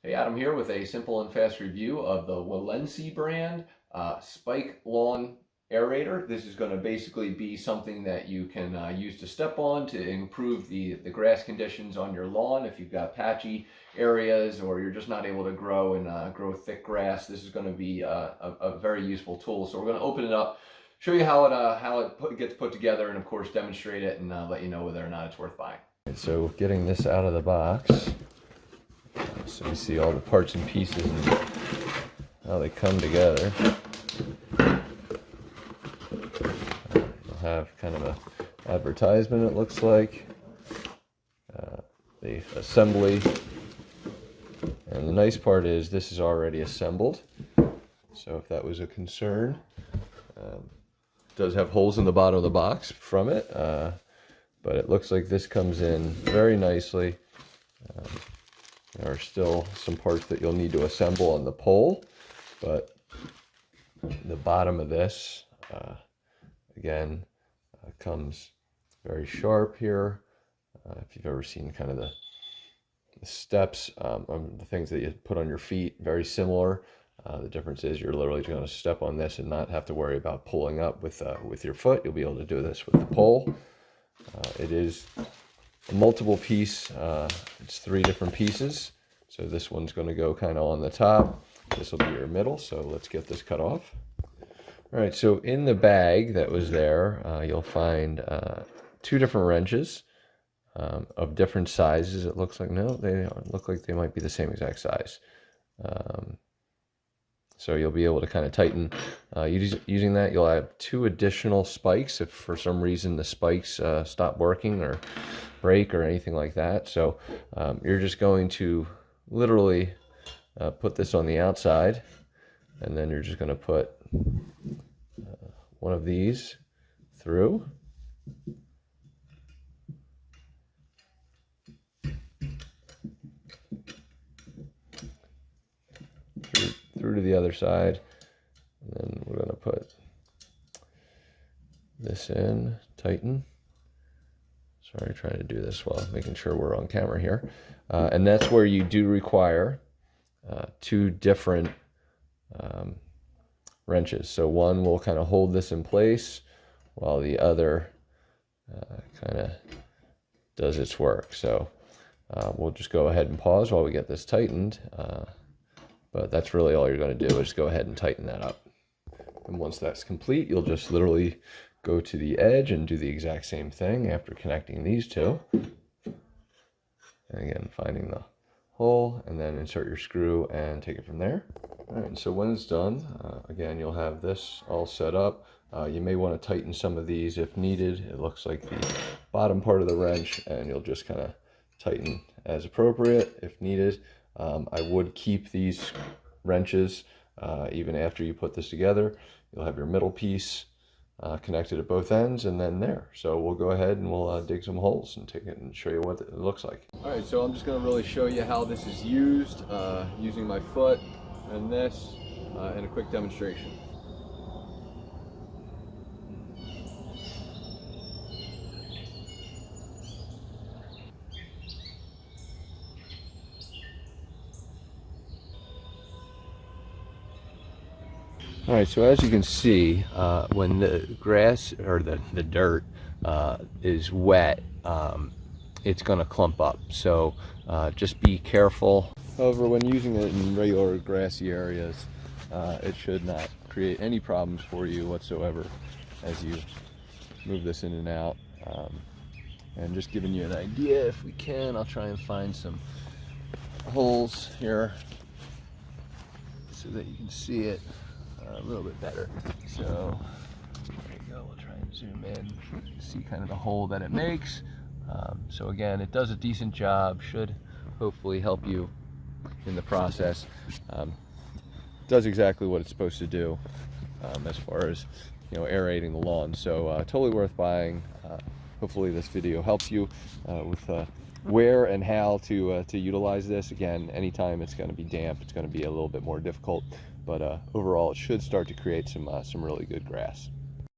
Hey, Adam here with a simple and fast review of the Walensee brand Spike Lawn Aerator. This is going to basically be something that you can use to step on to improve the grass conditions on your lawn. If you've got patchy areas or you're just not able to grow and grow thick grass, this is going to be a very useful tool. So we're going to open it up, show you how it gets put together, and of course demonstrate it and let you know whether or not it's worth buying. So getting this out of the box. So you see all the parts and pieces and how they come together. You'll have kind of an advertisement, it looks like, the assembly, and the nice part is this is already assembled, so if that was a concern, it does have holes in the bottom of the box from it, but it looks like this comes in very nicely. There are still some parts that you'll need to assemble on the pole, but the bottom of this, again, comes very sharp here. If you've ever seen kind of the steps, the things that you put on your feet, very similar. The difference is you're literally going to step on this and not have to worry about pulling up with your foot. You'll be able to do this with the pole. It is a multiple piece, it's 3 different pieces. So this one's going to go kind of on the top. This will be your middle. So let's get this cut off. All right, so in the bag that was there, you'll find 2 different wrenches of different sizes. It looks like, no, they look like they might be the same exact size. So you'll be able to kind of tighten. Using that, you'll have 2 additional spikes if for some reason the spikes stop working or break or anything like that. So you're just going to literally put this on the outside, and then you're just going to put one of these through. Through to the other side, and then we're going to put this in, tighten. Sorry, trying to do this while making sure we're on camera here. And that's where you do require 2 different wrenches. So one will kind of hold this in place while the other kind of does its work. So we'll just go ahead and pause while we get this tightened. But that's really all you're going to do is go ahead and tighten that up. And once that's complete, you'll just literally go to the edge and do the exact same thing after connecting these 2. And again, finding the hole, and then insert your screw and take it from there. All right, and so when it's done, again, you'll have this all set up. You may want to tighten some of these if needed. It looks like the bottom part of the wrench, and you'll just kind of tighten as appropriate if needed. I would keep these wrenches even after you put this together. You'll have your middle piece connected at both ends, and then there. So we'll go ahead and we'll dig some holes and take it and show you what it looks like. All right, so I'm just going to really show you how this is used using my foot and this in a quick demonstration. All right, so as you can see, when the grass or the dirt is wet, it's going to clump up. So just be careful. However, when using it in regular grassy areas, it should not create any problems for you whatsoever as you move this in and out. And just giving you an idea, if we can, I'll try and find some holes here so that you can see it a little bit better. So there you go, we'll try and zoom in, see kind of the hole that it makes. So again, it does a decent job, should hopefully help you in the process. Does exactly what it's supposed to do as far as, you know, aerating the lawn. So totally worth buying. Hopefully this video helps you with where and how to utilize this. Again, anytime it's going to be damp, it's going to be a little bit more difficult, but overall it should start to create some really good grass.